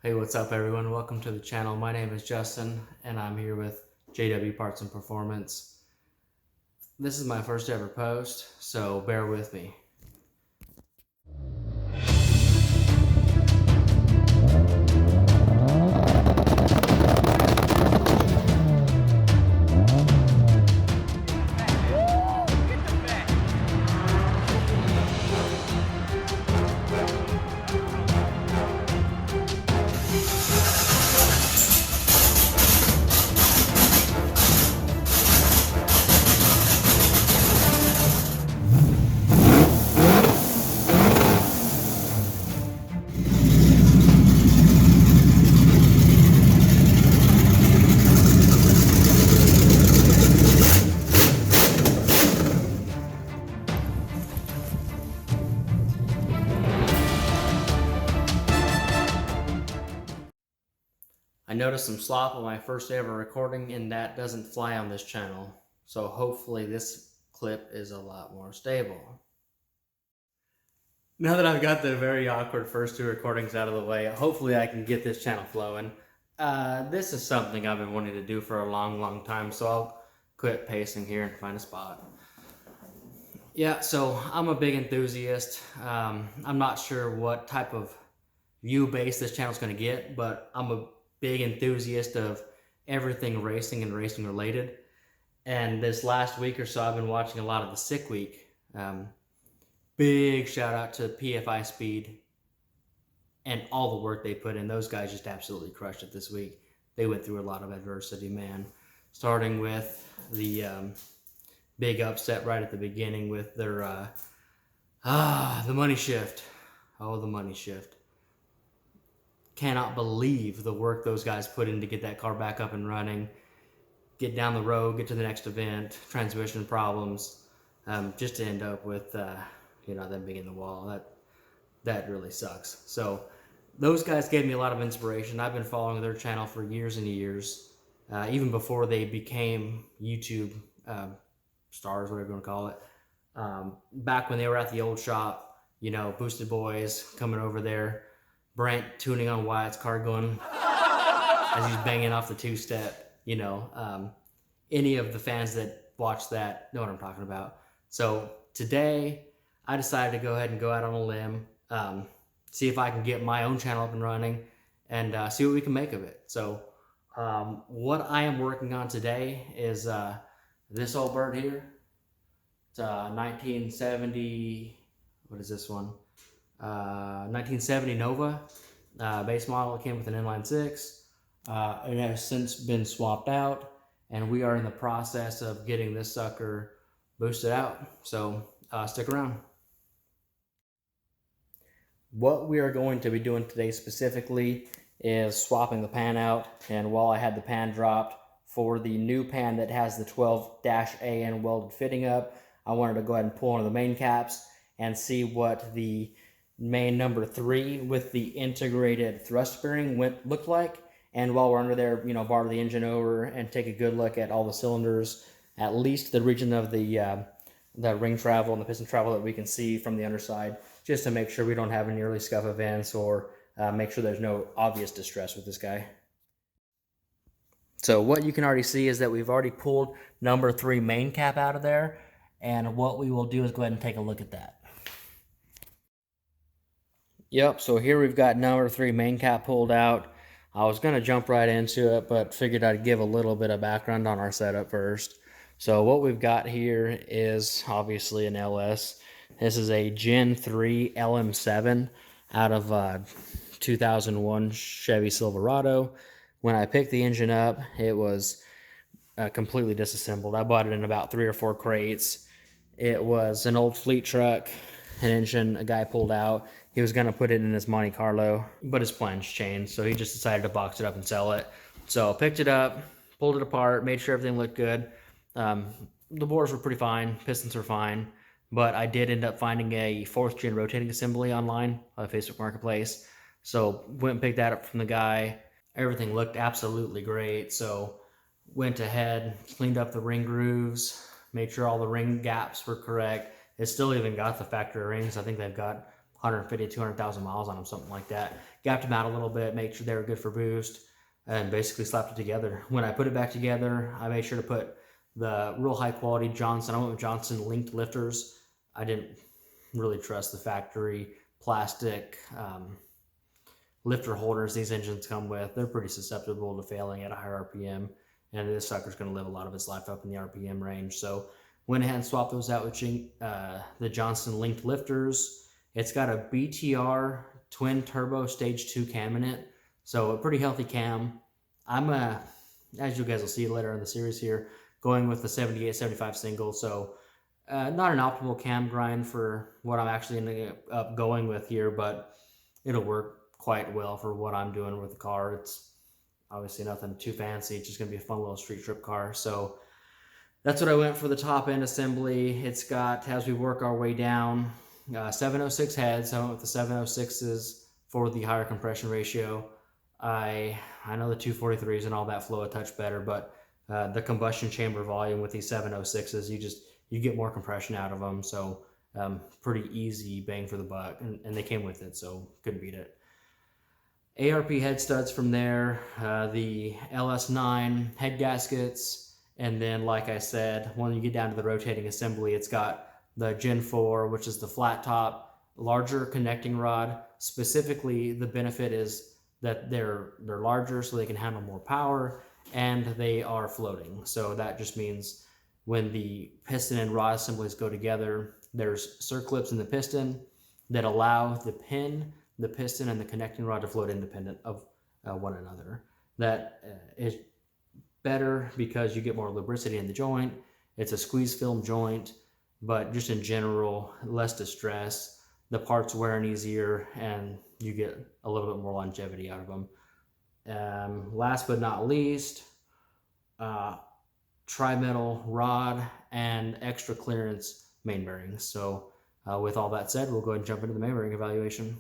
Hey, what's up everyone? Welcome to the channel. My name is Justin and I'm here with JW Parts and Performance. This is my first ever post, so bear with me. I noticed some slop on my first ever recording and that doesn't fly on this channel. So hopefully this clip is a lot more stable. Now that I've got the very awkward first two recordings out of the way, hopefully I can get this channel flowing. This is something I've been wanting to do for a long time, so I'll quit pacing here and find a spot. Yeah, so I'm a big enthusiast. I'm not sure what type of view base this channel's going to get, but I'm a big enthusiast of everything racing and racing related. And this last week or so, I've been watching a lot of the Sick Week. Big shout out to PFI Speed and all the work they put in. Those guys just absolutely crushed it this week. They went through a lot of adversity, man. Starting with the big upset right at the beginning with their the money shift. Oh, the money shift. Cannot believe the work those guys put in to get that car back up and running, get down the road, get to the next event, transmission problems, just to end up with them being in the wall. That really sucks. So those guys gave me a lot of inspiration. I've been following their channel for years and years, even before they became YouTube stars, whatever you want to call it. Back when they were at the old shop, Boosted Boys coming over there, Brent tuning on Wyatt's car going as he's banging off the two-step, any of the fans that watch that know what I'm talking about. So today I decided to go ahead and go out on a limb, see if I can get my own channel up and running and see what we can make of it. So what I am working on today is this old bird here. It's a 1970, what is this one? 1970 Nova base model. It came with an inline six. It has since been swapped out, and we are in the process of getting this sucker boosted out. So stick around. What we are going to be doing today specifically is swapping the pan out, and while I had the pan dropped for the new pan that has the 12-AN welded fitting up, I wanted to go ahead and pull one of the main caps and see what the main number 3 with the integrated thrust bearing looked like. And while we're under there, bar the engine over and take a good look at all the cylinders, at least the region of the ring travel and the piston travel that we can see from the underside, just to make sure we don't have any early scuff events or make sure there's no obvious distress with this guy. So what you can already see is that we've already pulled number 3 main cap out of there, and what we will do is go ahead and take a look at that. Yep, so here we've got number 3 main cap pulled out. I was going to jump right into it, but figured I'd give a little bit of background on our setup first. So what we've got here is obviously an LS. This is a Gen 3 LM7 out of 2001 Chevy Silverado. When I picked the engine up, it was completely disassembled. I bought it in about 3 or 4 crates. It was an old fleet truck, an engine a guy pulled out. He was going to put it in his Monte Carlo, but his plans changed, so he just decided to box it up and sell it. So I picked it up, pulled it apart, made sure everything looked good. The bores were pretty fine, pistons were fine, but I did end up finding a 4th gen rotating assembly online on Facebook Marketplace. So went and picked that up from the guy. Everything looked absolutely great, so went ahead, cleaned up the ring grooves, made sure all the ring gaps were correct. It still even got the factory rings. I think they've got 150, 200,000 miles on them, something like that. Gapped them out a little bit, made sure they were good for boost, and basically slapped it together. When I put it back together, I made sure to put the real high quality Johnson. I went with Johnson linked lifters. I didn't really trust the factory plastic lifter holders these engines come with. They're pretty susceptible to failing at a higher RPM, and this sucker's going to live a lot of its life up in the RPM range. So went ahead and swapped those out with the Johnson linked lifters. It's got a BTR twin turbo stage 2 cam in it, so a pretty healthy cam. I'm as you guys will see later in the series here, going with the 78-75 single, so not an optimal cam grind for what I'm actually ending up going with here, but it'll work quite well for what I'm doing with the car. It's obviously nothing too fancy. It's just going to be a fun little street trip car. So that's what I went for the top end assembly. It's got, as we work our way down, 706 heads. I went with the 706s for the higher compression ratio. I know the 243s and all that flow a touch better, but the combustion chamber volume with these 706s, you get more compression out of them. So pretty easy bang for the buck, and they came with it, so couldn't beat it. ARP head studs from there, the LS9 head gaskets, and then like I said, when you get down to the rotating assembly, it's got the Gen 4, which is the flat top, larger connecting rod. Specifically, the benefit is that they're larger so they can handle more power, and they are floating. So that just means when the piston and rod assemblies go together, there's circlips in the piston that allow the pin, the piston, and the connecting rod to float independent of one another. That is better because you get more lubricity in the joint. It's a squeeze film joint, but just in general, less distress. The parts wear easier, and you get a little bit more longevity out of them. Last but not least, tri-metal rod and extra clearance main bearings. So with all that said, we'll go ahead and jump into the main bearing evaluation.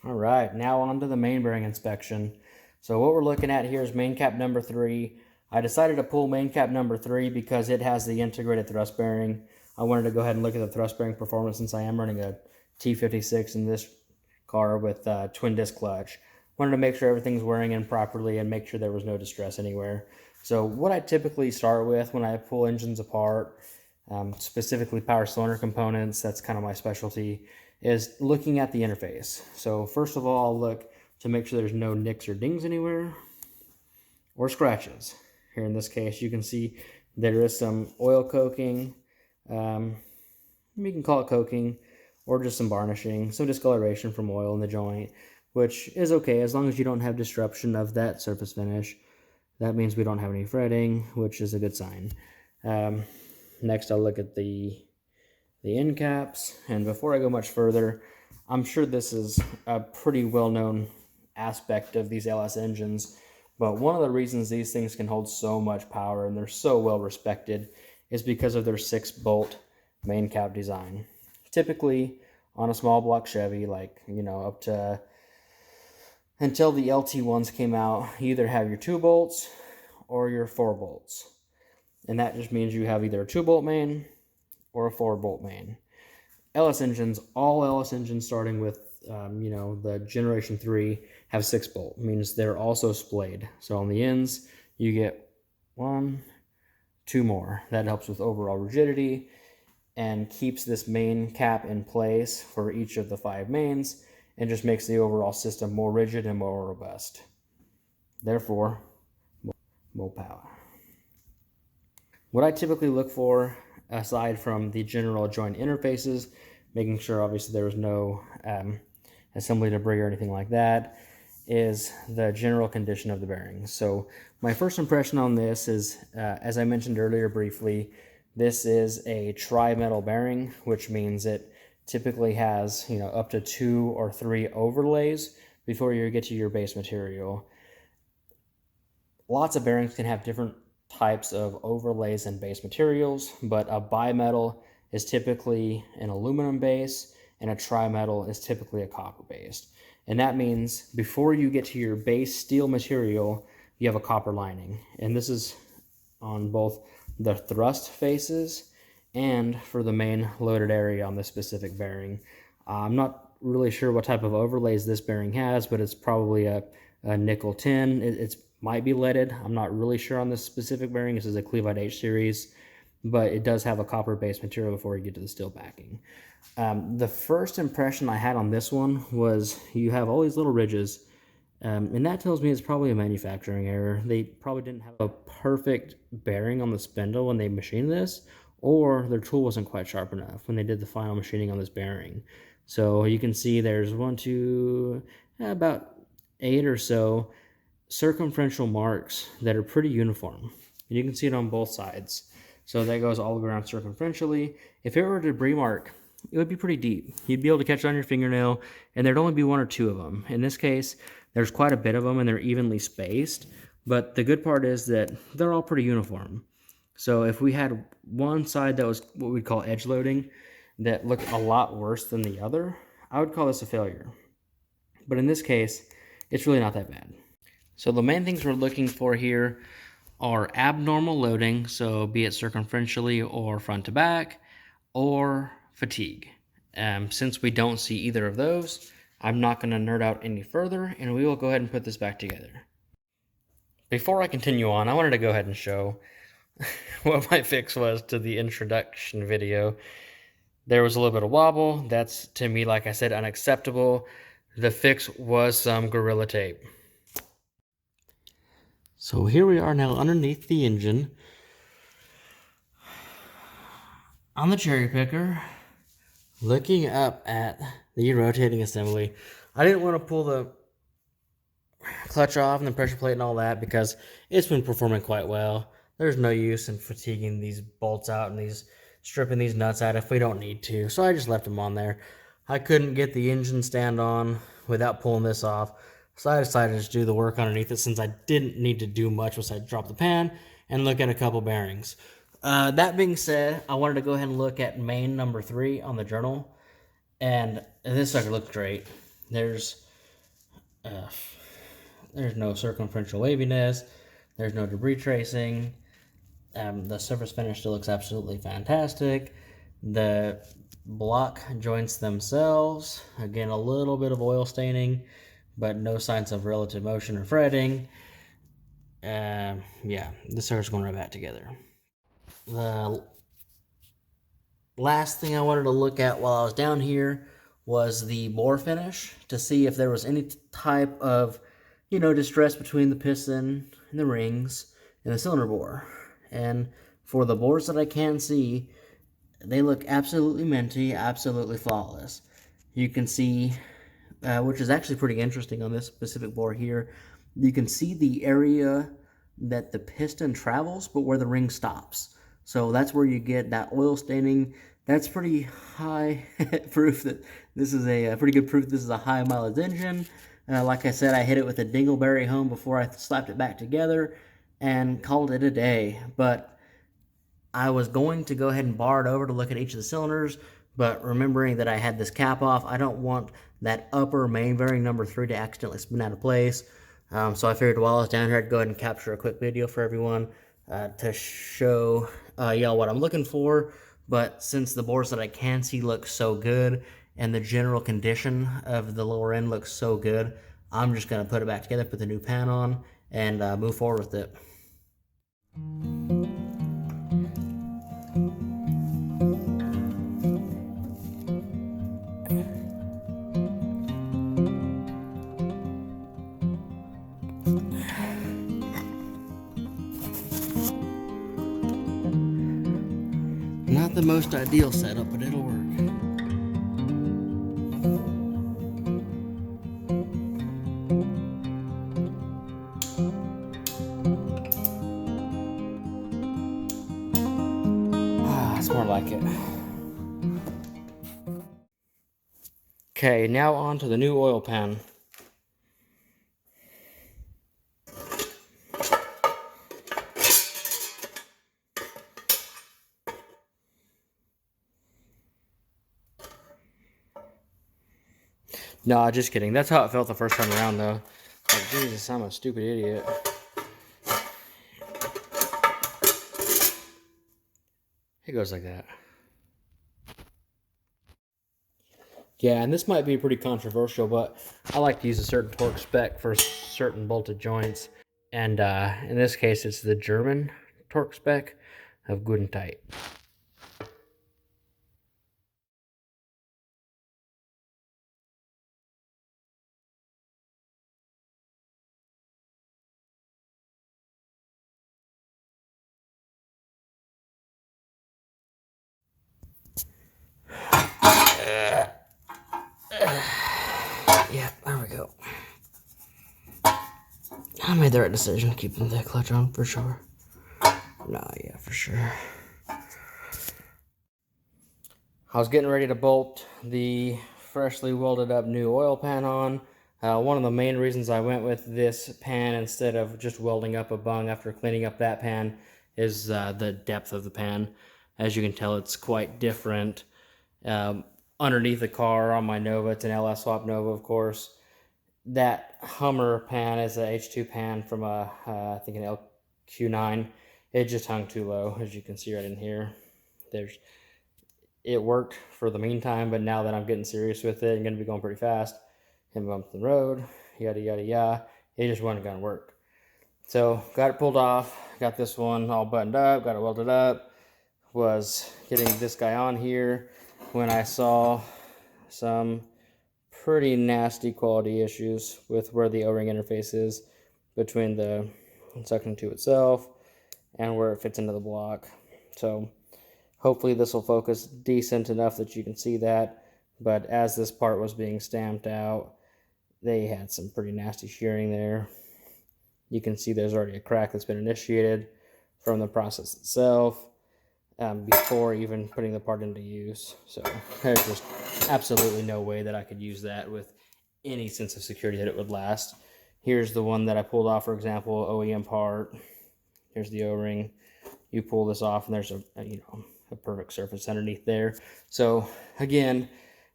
All right, now on to the main bearing inspection. So what we're looking at here is main cap number 3. I decided to pull main cap number 3 because it has the integrated thrust bearing. I wanted to go ahead and look at the thrust bearing performance since I am running a T56 in this car with twin disc clutch. Wanted to make sure everything's wearing in properly and make sure there was no distress anywhere. So what I typically start with when I pull engines apart, specifically power cylinder components, that's kind of my specialty, is looking at the interface. So first of all, I'll look to make sure there's no nicks or dings anywhere or scratches. Here in this case, you can see there is some oil coking. You can call it coking or just some varnishing, some discoloration from oil in the joint, which is okay as long as you don't have disruption of that surface finish. That means we don't have any fretting, which is a good sign. Next, I'll look at the end caps, and before I go much further, I'm sure this is a pretty well-known aspect of these LS engines, but one of the reasons these things can hold so much power and they're so well respected is because of their 6-bolt main cap design. Typically, on a small block Chevy, like, up to, until the LT1s came out, you either have your 2 bolts or your 4 bolts. And that just means you have either a 2-bolt main or a 4-bolt main. LS engines, all LS engines starting with, the Generation 3 have 6-bolt. Means they're also splayed. So on the ends, you get 1, 2 more. That helps with overall rigidity and keeps this main cap in place for each of the 5 mains and just makes the overall system more rigid and more robust. Therefore, more power. What I typically look for, aside from the general joint interfaces, making sure obviously there was no assembly debris or anything like that, is the general condition of the bearings. So my first impression on this is, as I mentioned earlier briefly, this is a tri-metal bearing, which means it typically has up to 2 or 3 overlays before you get to your base material. Lots of bearings can have different types of overlays and base materials, but a bimetal is typically an aluminum base and a tri-metal is typically a copper based. And that means before you get to your base steel material, you have a copper lining. And this is on both the thrust faces and for the main loaded area on this specific bearing. I'm not really sure what type of overlays this bearing has, but it's probably a nickel tin. It might be leaded. I'm not really sure on this specific bearing. This is a Cleveland H series, but it does have a copper-based material before you get to the steel backing. The first impression I had on this one was you have all these little ridges, and that tells me it's probably a manufacturing error. They probably didn't have a perfect bearing on the spindle when they machined this, or their tool wasn't quite sharp enough when they did the final machining on this bearing. So you can see there's about 8 or so circumferential marks that are pretty uniform. And you can see it on both sides. So that goes all around circumferentially. If it were a debris mark, it would be pretty deep. You'd be able to catch it on your fingernail, and there'd only be 1 or 2 of them. In this case, there's quite a bit of them, and they're evenly spaced. But the good part is that they're all pretty uniform. So if we had one side that was what we'd call edge loading, that looked a lot worse than the other, I would call this a failure. But in this case, it's really not that bad. So the main things we're looking for here are abnormal loading, so be it circumferentially or front to back, or fatigue. Since we don't see either of those, I'm not going to nerd out any further, and we will go ahead and put this back together. Before I continue on, I wanted to go ahead and show what my fix was to the introduction video. There was a little bit of wobble. That's, to me, like I said, unacceptable. The fix was some Gorilla Tape. So here we are now underneath the engine on the cherry picker, looking up at the rotating assembly. I didn't want to pull the clutch off and the pressure plate and all that because it's been performing quite well. There's no use in fatiguing these bolts out and stripping these nuts out if we don't need to. So I just left them on there. I couldn't get the engine stand on without pulling this off. So I decided to just do the work underneath it since I didn't need to do much besides drop the pan and look at a couple bearings. That being said, I wanted to go ahead and look at main number 3 on the journal. And this sucker looks great. There's no circumferential waviness. There's no debris tracing. The surface finish still looks absolutely fantastic. The block joints themselves, again, a little bit of oil staining, but no signs of relative motion or fretting. Yeah, this sucker's going right back together. The last thing I wanted to look at while I was down here was the bore finish to see if there was any type of, distress between the piston and the rings and the cylinder bore. And for the bores that I can see, they look absolutely minty, absolutely flawless. You can see, which is actually pretty interesting on this specific bore here, you can see the area that the piston travels, but where the ring stops. So that's where you get that oil staining. That's pretty high proof that this is pretty good proof this is a high mileage engine. Like I said, I hit it with a dingleberry home before I slapped it back together and called it a day. But I was going to go ahead and bar it over to look at each of the cylinders, but remembering that I had this cap off, I don't want that upper main bearing number 3 to accidentally spin out of place. So I figured while I was down here, I'd go ahead and capture a quick video for everyone to show y'all what I'm looking for. But since the bores that I can see look so good and the general condition of the lower end looks so good, I'm just going to put it back together, put the new pan on, and move forward with it. Not the most ideal setup, but it'll work. That's more like it. Okay, now on to the new oil pan. No, just kidding. That's how it felt the first time around, though. Like, Jesus, I'm a stupid idiot. It goes like that. Yeah, and this might be pretty controversial, but I like to use a certain torque spec for certain bolted joints. And in this case, it's the German torque spec of Good and Tight. Yeah, there we go. I made the right decision keeping the clutch on for sure. Nah, yeah, for sure. I was getting ready to bolt the freshly welded up new oil pan on. One of the main reasons I went with this pan instead of just welding up a bung after cleaning up that pan is the depth of the pan. As you can tell, it's quite different. Underneath the car on my Nova, it's an LS Swap Nova, of course. That Hummer pan is a H2 pan from I think an LQ9. It just hung too low, as you can see right in here. It worked for the meantime, but now that I'm getting serious with it, I'm going to be going pretty fast, hitting bumps in the road, yada, yada, yada. It just wasn't going to work. So got it pulled off, got this one all buttoned up, got it welded up, was getting this guy on here when I saw some pretty nasty quality issues with where the O-ring interface is between the suction tube itself and where it fits into the block. So hopefully this will focus decent enough that you can see that, but as this part was being stamped out, they had some pretty nasty shearing there. You can see there's already a crack that's been initiated from the process itself before even putting the part into use. So there's just absolutely no way that I could use that with any sense of security that it would last. Here's the one that I pulled off, for example, OEM part. Here's the O-ring. You pull this off and there's a perfect surface underneath there. So again,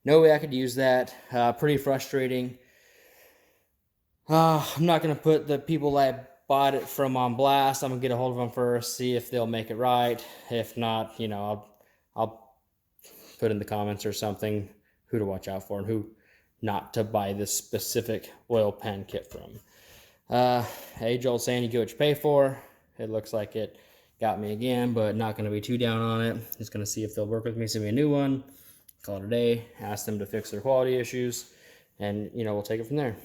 no way I could use that. Pretty frustrating. I'm not going to put the people I bought it from on blast. I'm going to get a hold of them first, see if they'll make it right. If not, I'll put in the comments or something who to watch out for and who not to buy this specific oil pan kit from. Age old saying, you get what you pay for. It looks like it got me again, but not going to be too down on it. Just going to see if they'll work with me, send me a new one, call it a day, ask them to fix their quality issues, and we'll take it from there.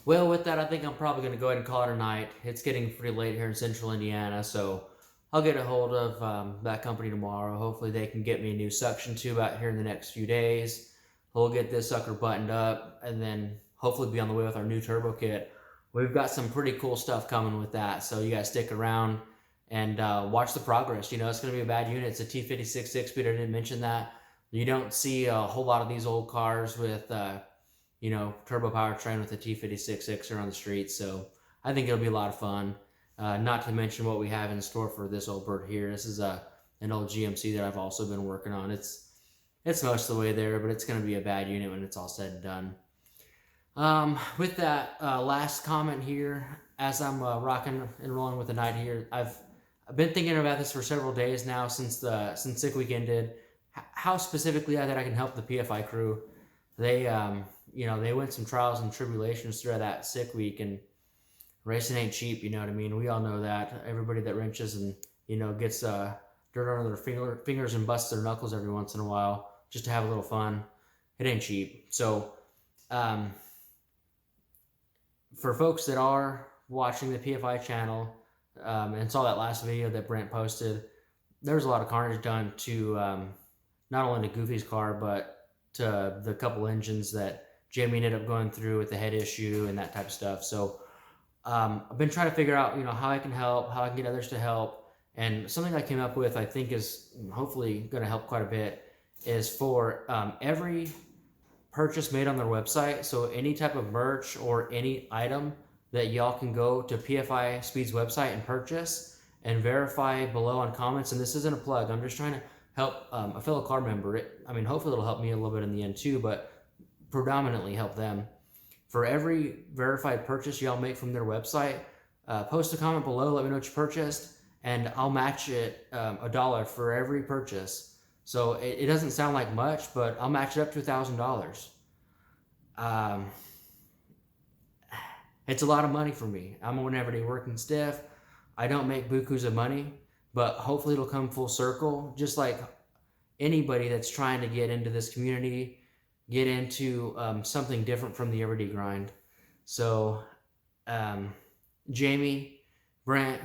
Well, with that, I think I'm probably going to go ahead and call it a night. It's getting pretty late here in central Indiana, so I'll get a hold of that company tomorrow. Hopefully they can get me a new suction tube out here in the next few days. We'll get this sucker buttoned up and then hopefully be on the way with our new turbo kit. We've got some pretty cool stuff coming with that, so you guys stick around and watch the progress. It's going to be a bad unit. It's a T56 6-speed. I didn't mention that. You don't see a whole lot of these old cars with turbo powertrain with a T56 6er on the street, so I think it'll be a lot of fun. Not to mention what we have in store for this old bird here. This is an old GMC that I've also been working on. It's most of the way there, but it's going to be a bad unit when it's all said and done. With that last comment here, as I'm rocking and rolling with the night here, I've been thinking about this for several days now since Sick Week ended. How specifically that I can help the PFI crew. They they went some trials and tribulations throughout that Sick Week, and racing ain't cheap. You know what I mean? We all know that. Everybody that wrenches and gets dirt under their fingers and busts their knuckles every once in a while just to have a little fun, it ain't cheap. So for folks that are watching the PFI channel and saw that last video that Brent posted, there's a lot of carnage done to not only to Goofy's car, but to the couple engines that Jamie ended up going through with the head issue and that type of stuff. So I've been trying to figure out, how I can help, how I can get others to help. And something I came up with, I think is hopefully going to help quite a bit, is for every purchase made on their website. So any type of merch or any item that y'all can go to PFI Speed's website and purchase and verify below on comments. And this isn't a plug. I'm just trying to help a fellow car member. Hopefully it'll help me a little bit in the end too, but predominantly help them. For every verified purchase y'all make from their website, post a comment below, let me know what you purchased, and I'll match it $1 for every purchase. So it doesn't sound like much, but I'll match it up to $1,000. It's a lot of money for me. I'm an everyday working stiff. I don't make bukus of money, but hopefully it'll come full circle. Just like anybody that's trying to get into this community, get into something different from the everyday grind. So, Jamie, Brent,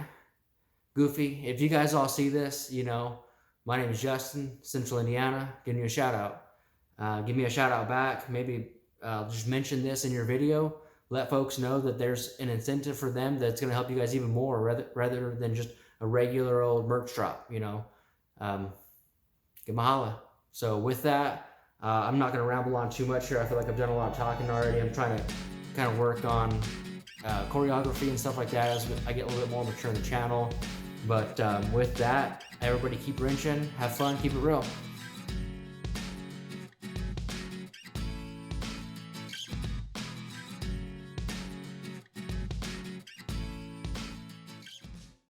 Goofy, if you guys all see this, you know, my name is Justin, Central Indiana, giving you a shout out. Give me a shout out back. Maybe just mention this in your video. Let folks know that there's an incentive for them that's going to help you guys even more rather than just a regular old merch drop, you know. Give them a holla. So with that, I'm not going to ramble on too much here. I feel like I've done a lot of talking already. I'm trying to kind of work on choreography and stuff like that as I get a little bit more mature in the channel. But with that, everybody keep wrenching, have fun, keep it real.